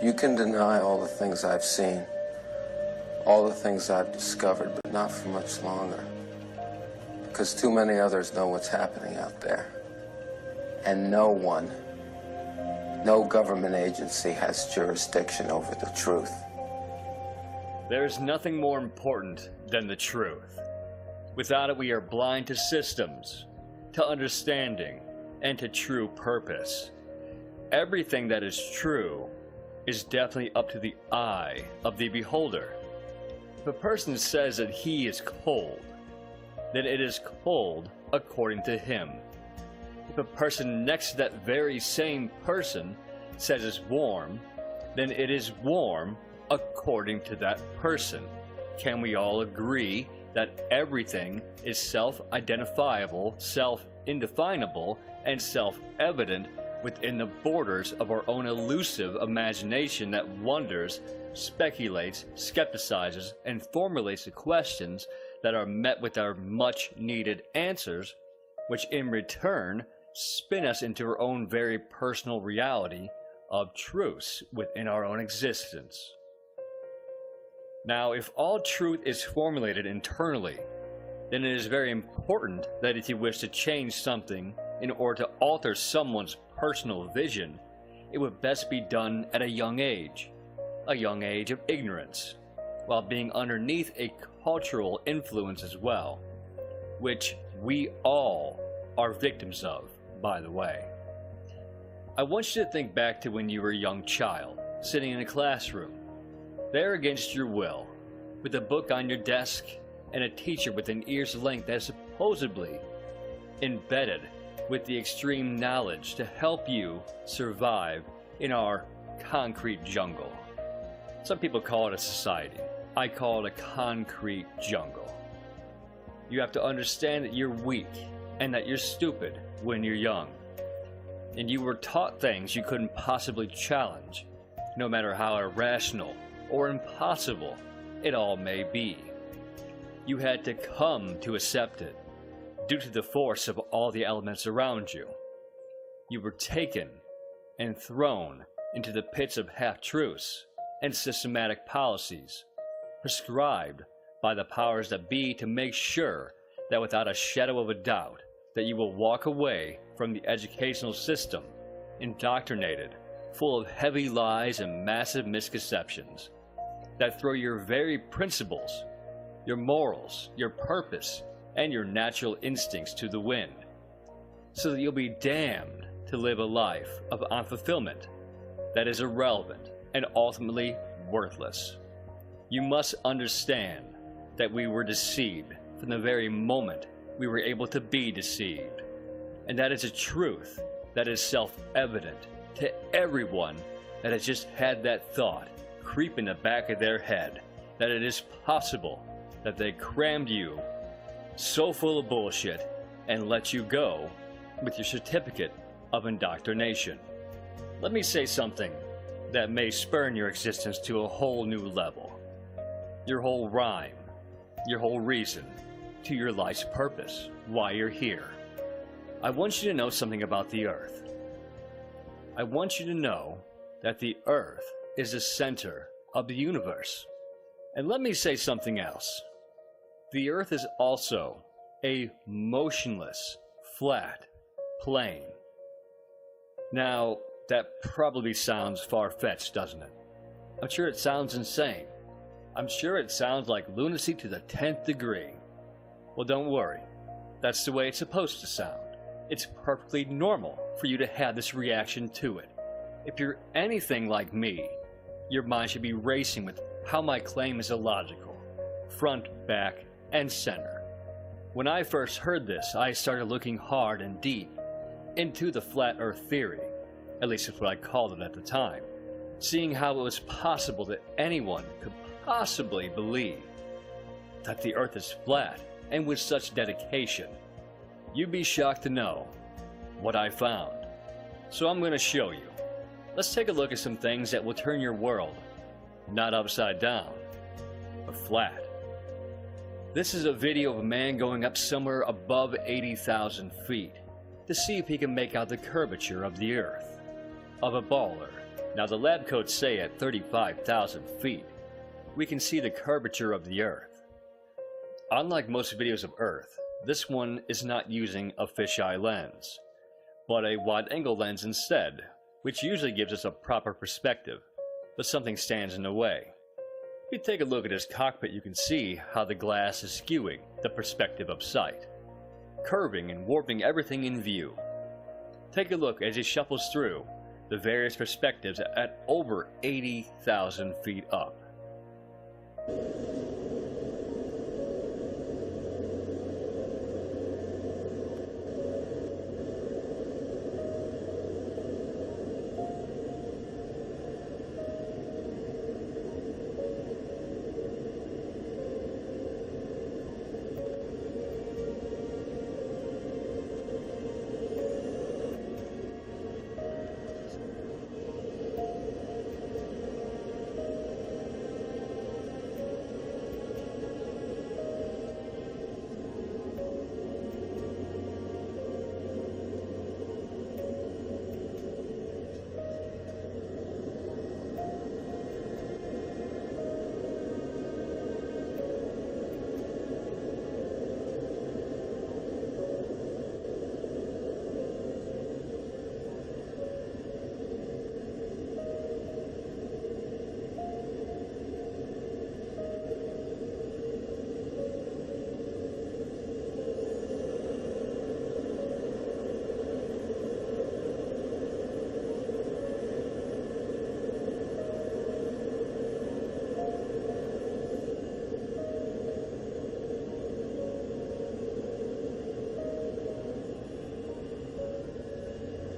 You can deny all the things I've seen, all the things I've discovered, but not for much longer. Because too many others know what's happening out there. And no one, no government agency has jurisdiction over the truth. There is nothing more important than the truth. Without it, we are blind to systems, to understanding, and to true purpose. Everything that is true is definitely up to the eye of the beholder. If a person says that he is cold, then it is cold according to him. If a person next to that very same person says it's warm, then it is warm according to that person. Can we all agree that everything is self-identifiable, self-indefinable, and self-evident within the borders of our own elusive imagination that wonders, speculates, skepticizes, and formulates the questions that are met with our much-needed answers, which in return spin us into our own very personal reality of truths within our own existence. Now, if all truth is formulated internally, then it is very important that if you wish to change something in order to alter someone's personal vision, it would best be done at a young age of ignorance, while being underneath a cultural influence as well, which we all are victims of, by the way. I want you to think back to when you were a young child, sitting in a classroom, there against your will, with a book on your desk and a teacher with an ear's length that is supposedly embedded with the extreme knowledge to help you survive in our concrete jungle. Some people call it a society. I call it a concrete jungle. You have to understand that you're weak and that you're stupid when you're young. And you were taught things you couldn't possibly challenge, no matter how irrational or impossible it all may be. You had to come to accept it due to the force of all the elements around you. You were taken and thrown into the pits of half-truths and systematic policies prescribed by the powers that be to make sure that without a shadow of a doubt that you will walk away from the educational system indoctrinated, full of heavy lies and massive misconceptions that throw your very principles, your morals, your purpose, and your natural instincts to the wind, so that you'll be damned to live a life of unfulfillment that is irrelevant and ultimately worthless. You must understand that we were deceived from the very moment we were able to be deceived, and that is a truth that is self-evident to everyone that has just had that thought creep in the back of their head, that it is possible that they crammed you so full of bullshit and let you go with your certificate of indoctrination. Let me say something that may spurn your existence to a whole new level. Your whole rhyme, your whole reason to your life's purpose, why you're here. I want you to know something about the Earth. I want you to know that the Earth is the center of the universe. And let me say something else. The Earth is also a motionless, flat plane. Now, that probably sounds far-fetched, doesn't it? I'm sure it sounds insane. I'm sure it sounds like lunacy to the 10th degree. Well, don't worry. That's the way it's supposed to sound. It's perfectly normal for you to have this reaction to it. If you're anything like me, your mind should be racing with how my claim is illogical, front, back, and center. When I first heard this, I started looking hard and deep into the flat earth theory, at least that's what I called it at the time, seeing how it was possible that anyone could possibly believe that the earth is flat, and with such dedication. You'd be shocked to know what I found. So I'm going to show you. Let's take a look at some things that will turn your world not upside down, but flat. This is a video of a man going up somewhere above 80,000 feet to see if he can make out the curvature of the earth, of a baller, Now the lab coats say at 35,000 feet, we can see the curvature of the Earth. Unlike most videos of Earth, this one is not using a fisheye lens, but a wide-angle lens instead, which usually gives us a proper perspective, but something stands in the way. If you take a look at his cockpit, you can see how the glass is skewing the perspective of sight, curving and warping everything in view. Take a look as he shuffles through the various perspectives at over 80,000 feet up.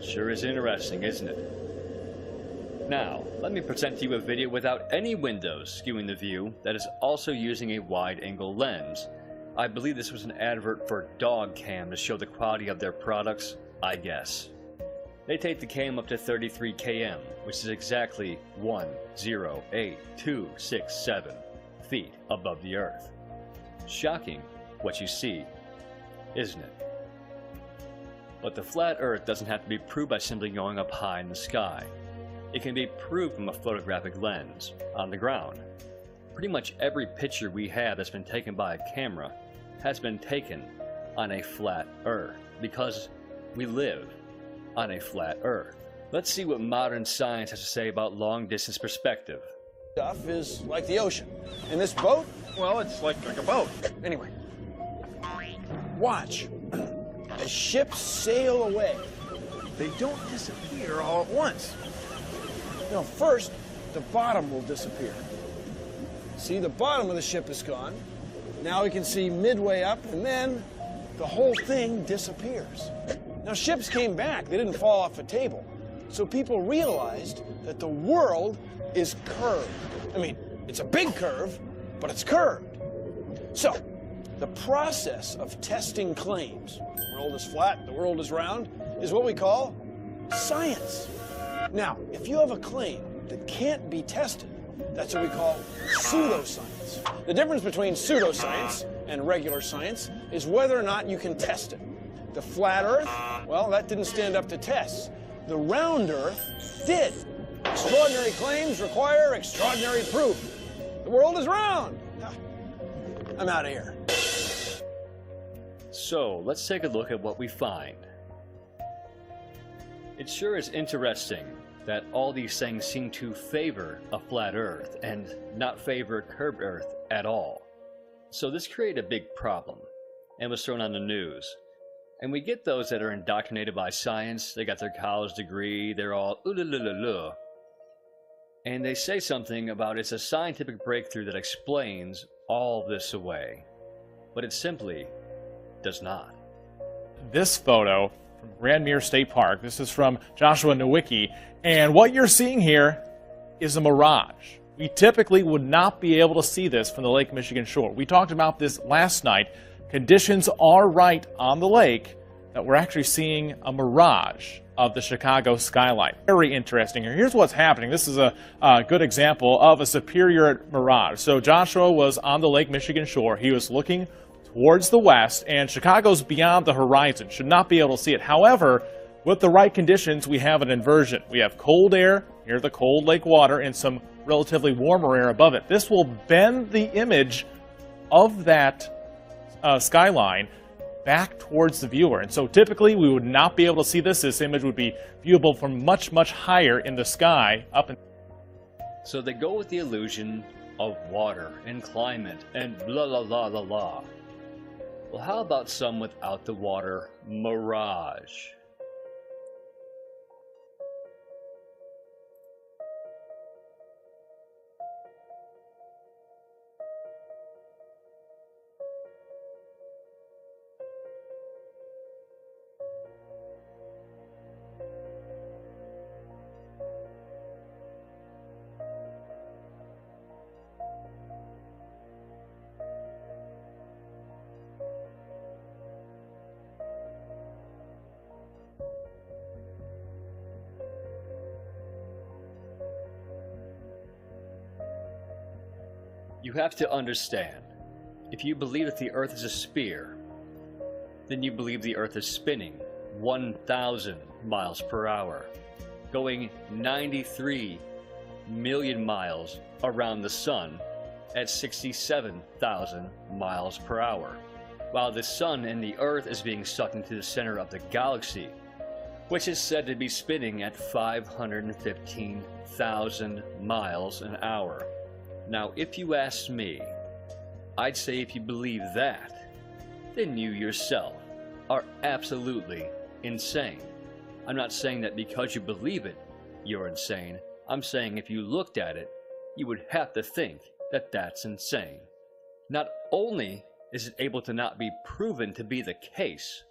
Sure is interesting, isn't it? Now, let me present to you a video without any windows skewing the view that is also using a wide-angle lens. I believe this was an advert for Dog Cam to show the quality of their products, I guess. They take the cam up to 33 km, which is exactly 1,08267 feet above the Earth. Shocking what you see, isn't it? But the flat Earth doesn't have to be proved by simply going up high in the sky. It can be proved from a photographic lens, on the ground. Pretty much every picture we have that's been taken by a camera has been taken on a flat Earth, because we live on a flat Earth. Let's see what modern science has to say about long-distance perspective. Stuff is like the ocean. And this boat, well, it's like a boat. Anyway, watch. As ships sail away, They don't disappear all at once. you know, first, the bottom will disappear. See, the bottom of the ship is gone. Now we can see midway up, and then the whole thing disappears. Now, ships came back. They didn't fall off a table. So people realized that the world is curved. I mean, it's a big curve, but it's curved. So, the process of testing claims, the world is flat, the world is round, is what we call science. Now, if you have a claim that can't be tested, that's what we call pseudoscience. The difference between pseudoscience and regular science is whether or not you can test it. The flat Earth, well, that didn't stand up to tests. The round Earth did. Extraordinary claims require extraordinary proof. The world is round. I'm out of here. So, let's take a look at what we find. It sure is interesting that all these things seem to favor a flat Earth and not favor curved Earth at all. So this created a big problem and was thrown on the news. And we get those that are indoctrinated by science, they got their college degree, they're all ooh-la-la-la-la. And they say something about it's a scientific breakthrough that explains all this away. But it simply does not. This photo from Grandmere State Park, this is from Joshua Nowicki, and what you're seeing here is a mirage. We typically would not be able to see this from the Lake Michigan shore. We talked about this last night. Conditions are right on the lake that we're actually seeing a mirage of the Chicago skyline. Very interesting here. Here's what's happening. This is a good example of a superior mirage. So Joshua was on the Lake Michigan shore. He was looking towards the west, and Chicago's beyond the horizon. Should not be able to see it. However, with the right conditions, we have an inversion. We have cold air Here, the cold lake water and some relatively warmer air above it. This will bend the image of that skyline back towards the viewer. And so typically we would not be able to see this. This image would be viewable from much, much higher in the sky up in. So they go with the illusion of water and climate and blah blah blah blah blah. Well, how about some without the water? Mirage. You have to understand, if you believe that the Earth is a sphere, then you believe the Earth is spinning 1,000 miles per hour, going 93 million miles around the Sun at 67,000 miles per hour, while the Sun and the Earth is being sucked into the center of the galaxy, which is said to be spinning at 515,000 miles an hour. Now, if you ask me, I'd say if you believe that, then you yourself are absolutely insane. I'm not saying that because you believe it, you're insane. I'm saying if you looked at it, you would have to think that that's insane. Not only is it able to not be proven to be the case,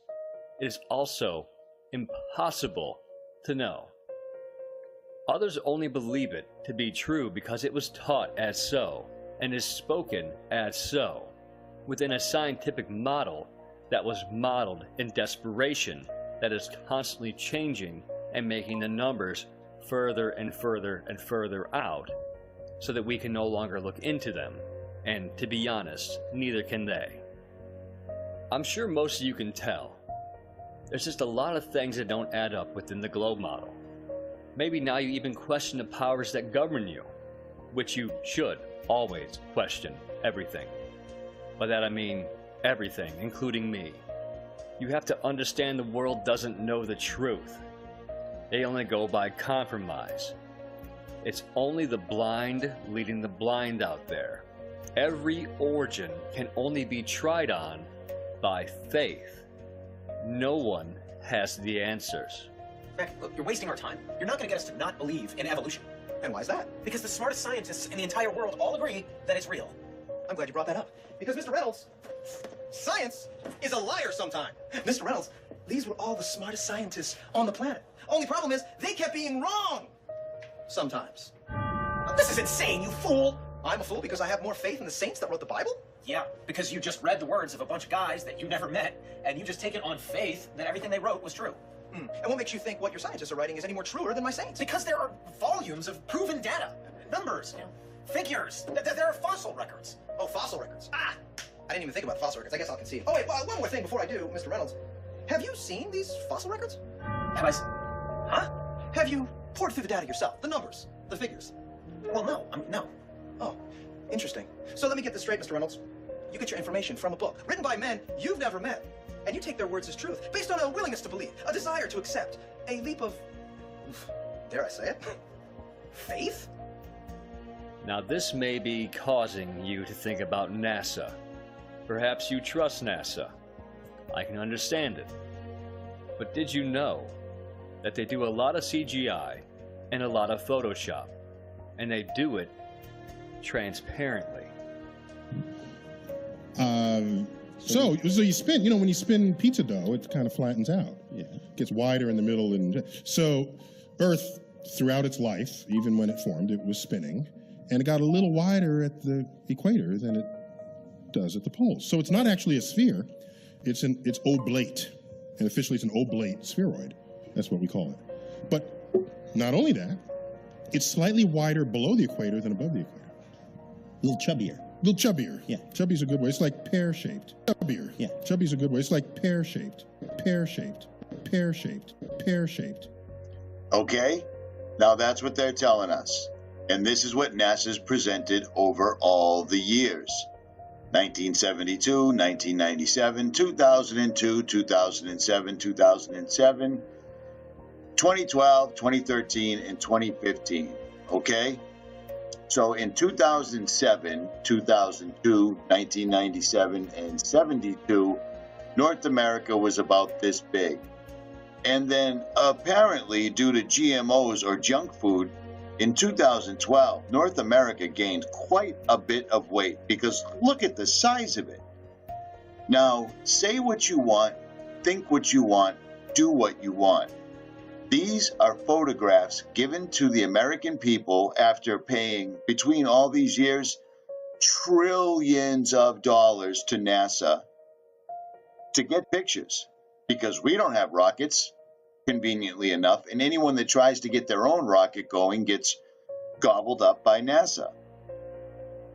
it is also impossible to know. Others only believe it to be true because it was taught as so, and is spoken as so, within a scientific model that was modeled in desperation, that is constantly changing and making the numbers further and further and further out, so that we can no longer look into them, and to be honest, neither can they. I'm sure most of you can tell, there's just a lot of things that don't add up within the globe model. Maybe now you even question the powers that govern you, which you should always question everything. By that I mean everything, including me. You have to understand the world doesn't know the truth. They only go by compromise. It's only the blind leading the blind out there. Every origin can only be tried on by faith. No one has the answers. Beck, look, you're wasting our time. You're not going to get us to not believe in evolution. And why is that? Because the smartest scientists in the entire world all agree that it's real. I'm glad you brought that up. Because, Mr. Reynolds, science is a liar sometime. Mr. Reynolds, these were all the smartest scientists on the planet. Only problem is, they kept being wrong. Sometimes. This is insane, you fool! I'm a fool because I have more faith in the saints that wrote the Bible? Yeah, because you just read the words of a bunch of guys that you never met, and you just take it on faith that everything they wrote was true. And what makes you think what your scientists are writing is any more truer than my saints? Because there are volumes of proven data, numbers, figures. There are fossil records. Oh, fossil records. I didn't even think about fossil records. I guess I'll concede. Oh, wait, one more thing before I do, Mr. Reynolds. Have you seen these fossil records? Have I? Huh? Have you poured through the data yourself? The numbers, the figures? Well, no. No. Oh, interesting. So let me get this straight, Mr. Reynolds. You get your information from a book written by men you've never met. And you take their words as truth, based on a willingness to believe, a desire to accept, a leap of, dare I say it, faith? Now this may be causing you to think about NASA. Perhaps you trust NASA. I can understand it. But did you know that they do a lot of CGI and a lot of Photoshop, and they do it transparently? So you spin, when you spin pizza dough, it kind of flattens out. Yeah. It gets wider in the middle. And so Earth, throughout its life, even when it formed, it was spinning. And it got a little wider at the equator than it does at the poles. So it's not actually a sphere. It's oblate. And officially it's an oblate spheroid. That's what we call it. But not only that, it's slightly wider below the equator than above the equator. A little chubbier. A little chubbier. Yeah. Chubby's a good way. It's like pear-shaped. Chubbier. Yeah. Chubby's a good way. It's like pear-shaped. Pear-shaped. Pear-shaped. Pear-shaped. Okay. Now that's what they're telling us. And this is what NASA's presented over all the years. 1972, 1997, 2002, 2007, 2007, 2012, 2013, and 2015. Okay? So in 2007, 2002, 1997, and 72, North America was about this big. And then apparently, due to GMOs or junk food, in 2012, North America gained quite a bit of weight because look at the size of it. Now, say what you want, think what you want, do what you want. These are photographs given to the American people after paying, between all these years, trillions of dollars to NASA to get pictures, because we don't have rockets, conveniently enough, and anyone that tries to get their own rocket going gets gobbled up by NASA.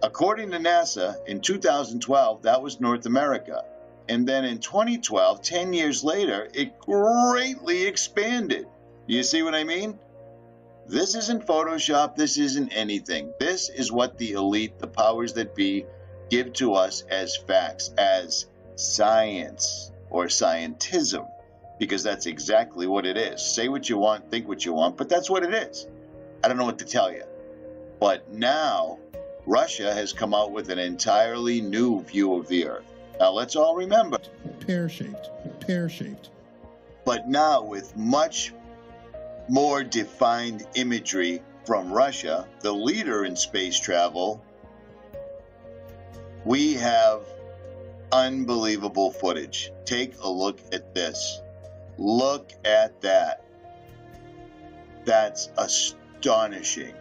According to NASA, in 2012, that was North America. And then in 2012, 10 years later, it greatly expanded. You see what I mean? This isn't Photoshop. This isn't anything. This is what the elite, the powers that be, give to us as facts, as science or scientism, because that's exactly what it is. Say what you want, think what you want, but that's what it is. I don't know what to tell you. But now, Russia has come out with an entirely new view of the Earth. Now, let's all remember. Pear-shaped, pear-shaped. But now with much more defined imagery from Russia, the leader in space travel, we have unbelievable footage. Take a look at this. Look at that. That's astonishing.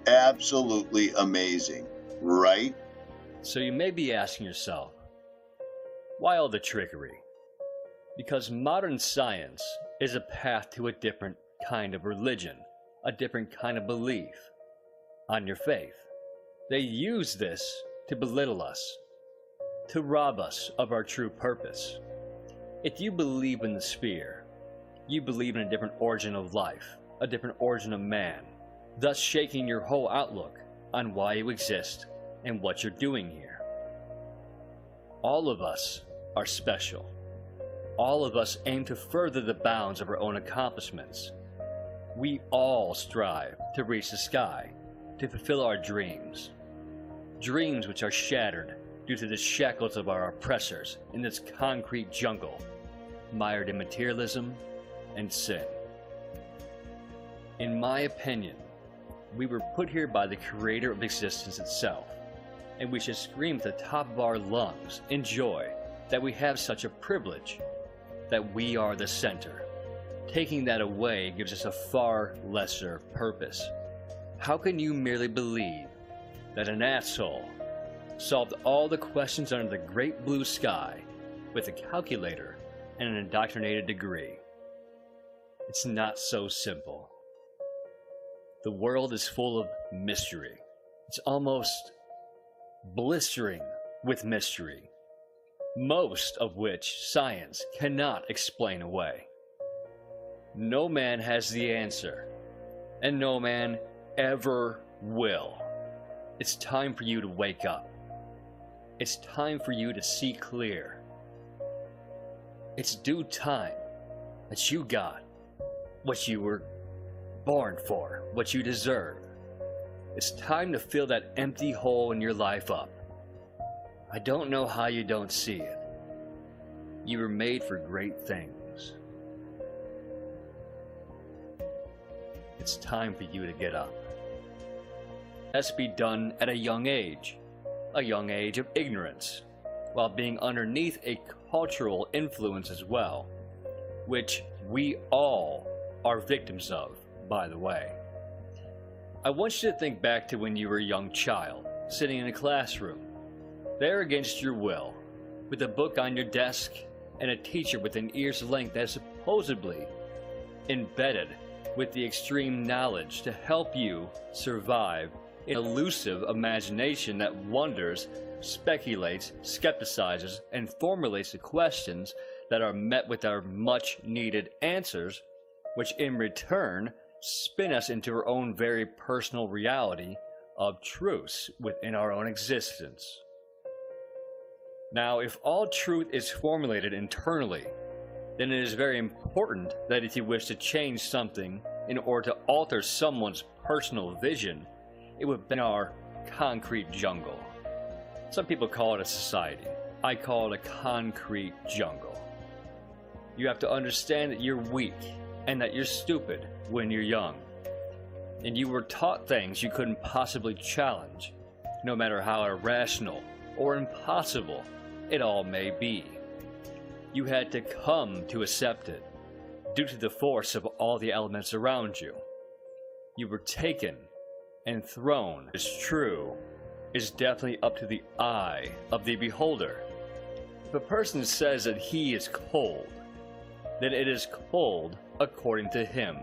Absolutely amazing, right? So you may be asking yourself, why all the trickery? Because modern science is a path to a different kind of religion, a different kind of belief on your faith. They use this to belittle us, to rob us of our true purpose. If you believe in the sphere, you believe in a different origin of life, a different origin of man, thus shaking your whole outlook on why you exist and what you're doing here. All of us are special. All of us aim to further the bounds of our own accomplishments. We all strive to reach the sky, to fulfill our dreams. Dreams which are shattered due to the shackles of our oppressors in this concrete jungle, mired in materialism and sin. In my opinion, we were put here by the creator of existence itself, and we should scream at the top of our lungs in joy that we have such a privilege, that we are the center. Taking that away gives us a far lesser purpose. How can you merely believe that an asshole solved all the questions under the great blue sky with a calculator and an indoctrinated degree? It's not so simple. The world is full of mystery. It's almost blistering with mystery, most of which science cannot explain away. No man has the answer, and no man ever will. It's time for you to wake up. It's time for you to see clear. It's due time that you got what you were born for, what you deserve. It's time to fill that empty hole in your life up. I don't know how you don't see it. You were made for great things. It's time for you to get up. That's be done at a young age of ignorance, while being underneath a cultural influence as well, which we all are victims of, by the way. I want you to think back to when you were a young child, sitting in a classroom, there against your will, with a book on your desk and a teacher within ear's length that is supposedly embedded with the extreme knowledge to help you survive an elusive imagination that wonders, speculates, skepticizes, and formulates the questions that are met with our much-needed answers, which in return spin us into our own very personal reality of truths within our own existence. Now, if all truth is formulated internally, then it is very important that if you wish to change something in order to alter someone's personal vision, it would be our concrete jungle. Some people call it a society. I call it a concrete jungle. You have to understand that you're weak and that you're stupid when you're young. And you were taught things you couldn't possibly challenge, no matter how irrational or impossible it all may be. You had to come to accept it, due to the force of all the elements around you. You were taken and thrown. It's true, is definitely up to the eye of the beholder. If a person says that he is cold, then it is cold according to him.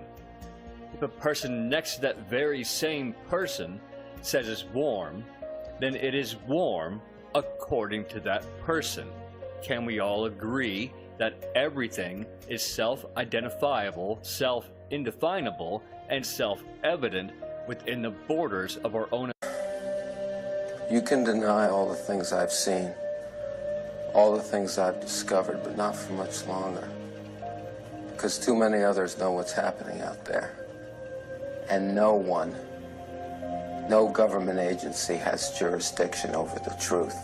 If a person next to that very same person says it's warm, then it is warm according to that person. Can we all agree that everything is self-identifiable, self-indefinable, and self-evident within the borders of our own? You can deny all the things I've seen, all the things I've discovered, but not for much longer. Because too many others know what's happening out there. And no one, no government agency has jurisdiction over the truth.